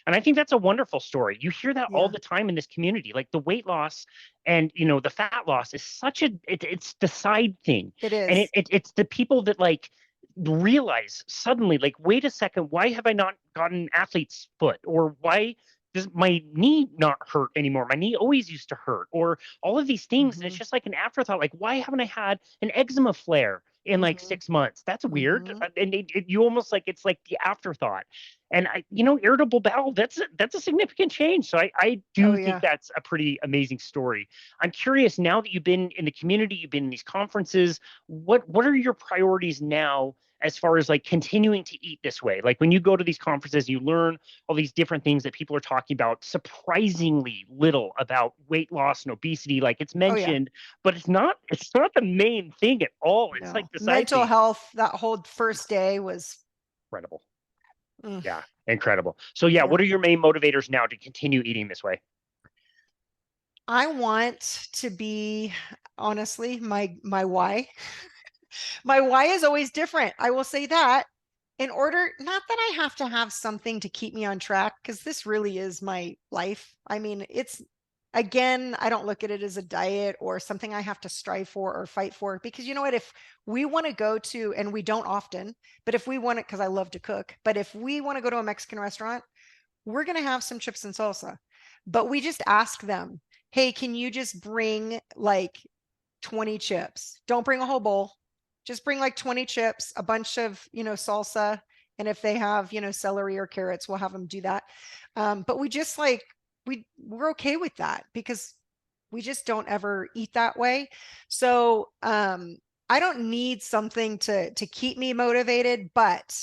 And I think that's a wonderful story. You hear that all Yeah, the time in this community. Like the weight loss and the fat loss is such it's the side thing. it And is. it's the people that like realize suddenly, like, wait a second, why have I not gotten athlete's foot? Or why does my knee not hurt anymore? My knee always used to hurt, or all of these things. And it's Hmm. just like an afterthought. Like, why haven't I had an eczema flare in like Hmm. 6 months? That's weird. Hmm. And you almost like it's like the afterthought. And irritable bowel, that's a significant change. So I Oh do think yeah. that's a pretty amazing story. I'm curious, now that you've been in the community, you've been in these conferences, what are your priorities now as far as like continuing to eat this way? Like when you go to these conferences, you learn all these different things that people are talking about, surprisingly little about weight loss and obesity. Like it's Oh yeah. mentioned, but it's not the main thing at all. It's like No. the side Mental thing. health, that whole first day was, Incredible. mm, Yeah, incredible. So yeah, yeah. what are your main motivators now to continue eating this way? I want to be, honestly, my why. My why is always different. I will say that. In order, not that I have to have something to keep me on track, because this really is my life. I mean, it's, again, I don't look at it as a diet or something I have to strive for or fight for, because you know what? If we want to go to, and we don't often, but if we want it, because I love to cook, but if we want to go to a Mexican restaurant, we're going to have some chips and salsa. But we just ask them, hey, can you just bring like 20 chips? Don't bring a whole bowl. Just bring like 20 chips, a bunch of, salsa. And if they have, celery or carrots, we'll have them do that. But we just like, we're okay with that because we just don't ever eat that way. So I don't need something to keep me motivated, but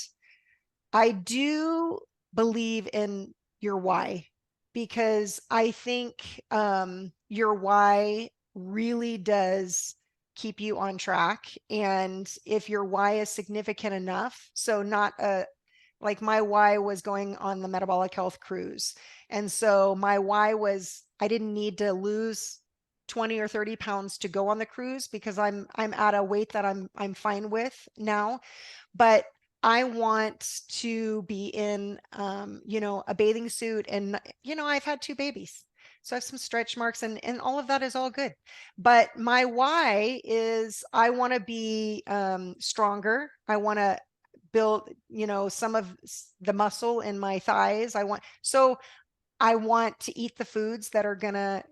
I do believe in your why, because I think your why really does keep you on track. And if your why is significant enough, so not a, like my why was going on the metabolic health cruise. And so my why was I didn't need to lose 20 or 30 pounds to go on the cruise because I'm at a weight that I'm fine with now. But I want to be in, a bathing suit, and I've had two babies, so I have some stretch marks, and all of that is all good. But my why is I want to be stronger. I want to build, some of the muscle in my thighs. I want to eat the foods that are gonna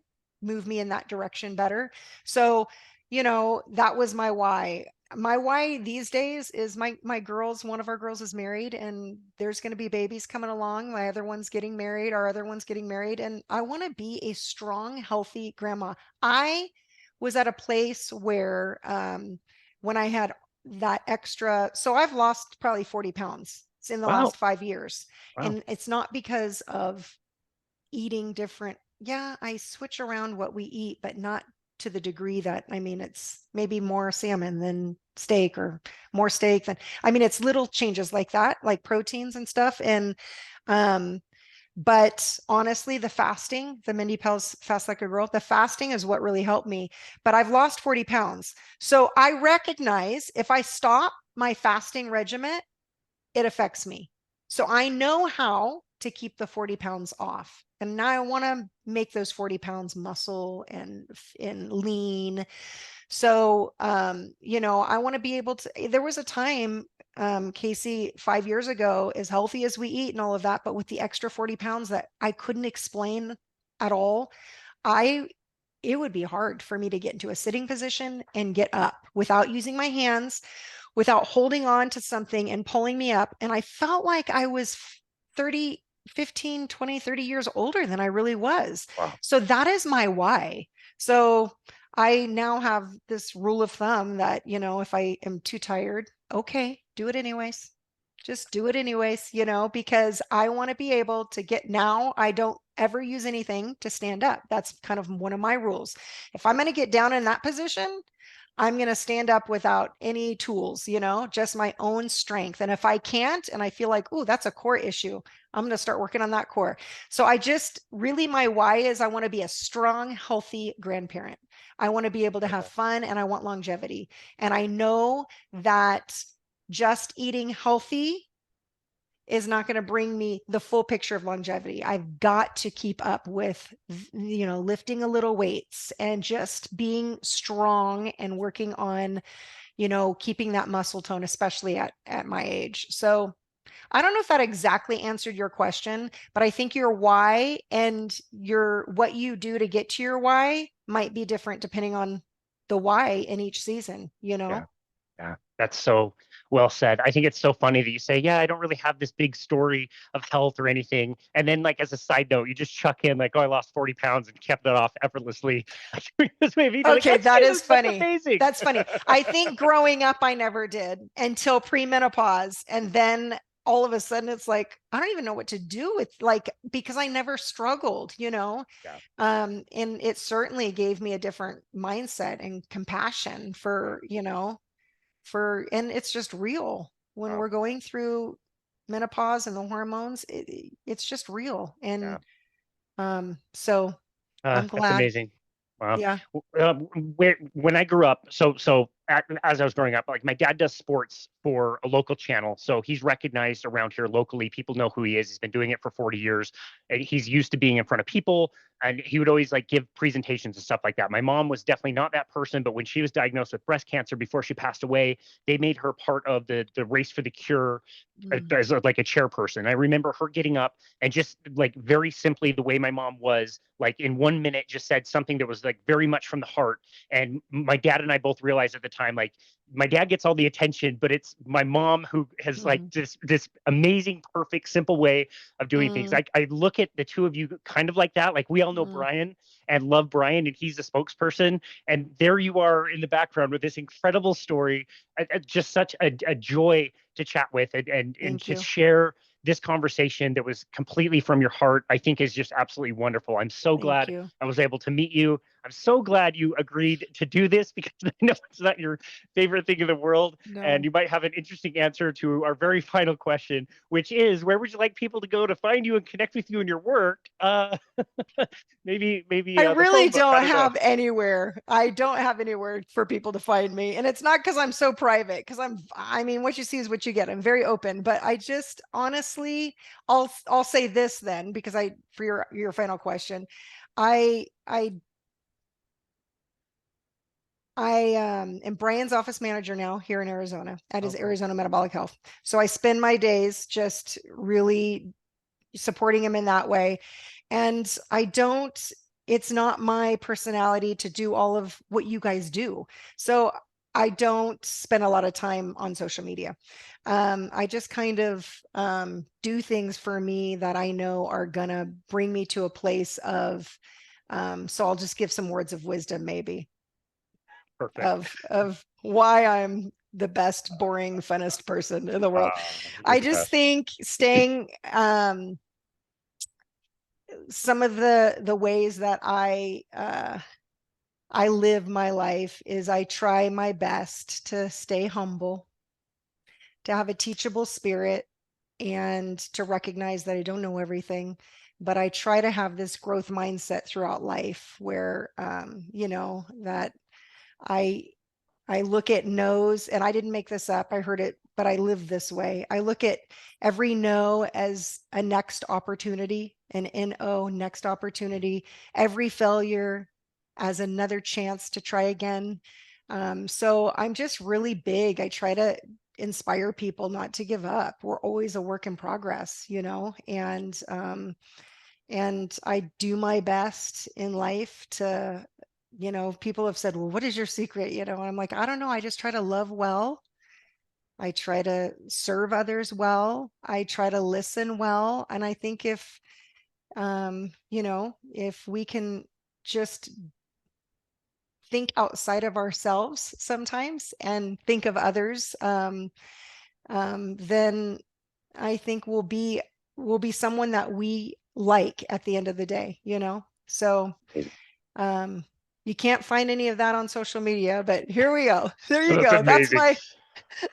move me in that direction better. So, that was my why. My why these days is my girls, one of our girls is married and there's going to be babies coming along. My other one's getting married, our other one's getting married, and I want to be a strong, healthy grandma. I was at a place where when I had that extra, so I've lost probably 40 pounds in the Wow. last 5 years. Wow. And it's not because of eating different. Yeah, I switch around what we eat, but not to the degree that, I mean, it's maybe more salmon than steak or more steak than, I mean, it's little changes like that, like proteins and stuff. And, um, but honestly, the fasting, the Mindy Pell's Fast Like a Girl, the fasting is what really helped me. But I've lost 40 pounds. So I recognize if I stop my fasting regimen, it affects me. So I know how to keep the 40 pounds off. And now I want to make those 40 pounds muscle and lean. So I want to be able to. There was a time, Casey, 5 years ago, as healthy as we eat and all of that, but with the extra 40 pounds that I couldn't explain at all, I it would be hard for me to get into a sitting position and get up without using my hands, without holding on to something and pulling me up. And I felt like I was 30, 15, 20, 30 years older than I really was. Wow. So that is my why. So I now have this rule of thumb that, if I am too tired, okay, do it anyways. Just do it anyways, because I want to be able to get, now I don't ever use anything to stand up. That's kind of one of my rules. If I'm going to get down in that position, I'm going to stand up without any tools, just my own strength. And if I can't, and I feel like, oh, that's a core issue, I'm going to start working on that core. So I just really, my why is I want to be a strong, healthy grandparent. I want to be able to have fun and I want longevity. And I know that just eating healthy is not going to bring me the full picture of longevity. I've got to keep up with, lifting a little weights and just being strong and working on, keeping that muscle tone, especially at my age. So I don't know if that exactly answered your question, but I think your why and what you do to get to your why might be different depending on the why in each season, Yeah. Yeah, that's so well said. I think it's so funny that you say, yeah, I don't really have this big story of health or anything. And then, like, as a side note, you just chuck in, like, oh, I lost 40 pounds and kept it off effortlessly. This maybe like, Okay, that is that's funny. amazing. That's funny. I think growing up, I never did until premenopause. And then all of a sudden, it's like, I don't even know what to do with, like, because I never struggled. Yeah, And it certainly gave me a different mindset and compassion yeah, and it's just real when wow, we're going through menopause and the hormones. It's just real. yeah. And so I'm That's glad. amazing. Wow. Yeah. When I grew up, as I was growing up, like my dad does sports for a local channel, so he's recognized around here locally. People know who he is. He's been doing it for 40 years. And he's used to being in front of people, and he would always like give presentations and stuff like that. My mom was definitely not that person, but when she was diagnosed with breast cancer before she passed away, they made her part of the race for the cure Mm, as like a chairperson. I remember her getting up and just like very simply the way my mom was, like in 1 minute, just said something that was like very much from the heart. And my dad and I both realized at the time, like, my dad gets all the attention, but it's my mom who has like mm, this amazing, perfect, simple way of doing things. mm, I look at the two of you kind of like that. Like, we all know mm. Brian and love Brian, and he's the spokesperson. And there you are in the background with this incredible story. Just such a joy to chat with, and Thank to you. share this conversation that was completely from your heart, I think is just absolutely wonderful. I'm so Thank glad you. I was able to meet you. I'm so glad you agreed to do this, because I know it's not your favorite thing in the world. And No. you might have an interesting answer to our very final question, which is, where would you like people to go to find you and connect with you in your work? Maybe I the really phone book. I don't don't know. have anywhere. I don't have anywhere for people to find me. And it's not because I'm so private, because I mean, what you see is what you get. I'm very open, but I just honestly, I'll say this then, because for your final question, I I I am Brian's office manager now here in Arizona at his Okay. Arizona Metabolic Health. So I spend my days just really supporting him in that way. And it's not my personality to do all of what you guys do. So I don't spend a lot of time on social media. I just kind of do things for me that I know are going to bring me to a place of, so I'll just give some words of wisdom, maybe, Perfect. of why I'm the best, boring, funnest person in the world. You're I the just best. think staying, some of the ways that I live my life is I try my best to stay humble, to have a teachable spirit, and to recognize that I don't know everything. But I try to have this growth mindset throughout life where, that I I look at no's, and I didn't make this up. I heard it, but I live this way. I look at every no as a next opportunity, an NO, next opportunity, every failure as another chance to try again. So I'm just really big. I try to inspire people not to give up. We're always a work in progress. And I do my best in life to, people have said, well, what is your secret? And I'm like, I don't know. I just try to love well. I try to serve others well. I try to listen well. And I think if we can just think outside of ourselves sometimes and think of others, then I think we'll be someone that we like at the end of the day. So Um, you can't find any of that on social media, but here we go. There you That's go. amazing.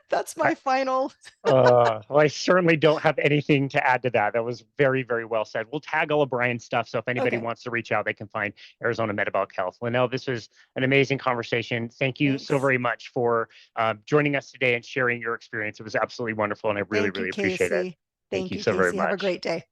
That's I, my final. well, I certainly don't have anything to add to that. That was very, very well said. We'll tag all of Brian's stuff, so if anybody Okay. wants to reach out, they can find Arizona Metabolic Health. Lanell, this was an amazing conversation. Thank you so Thanks. very much for joining us today and sharing your experience. It was absolutely wonderful, and I really, Thank you, really appreciate it. Casey. Thank Thank you you, so very Casey. Have a much. great day.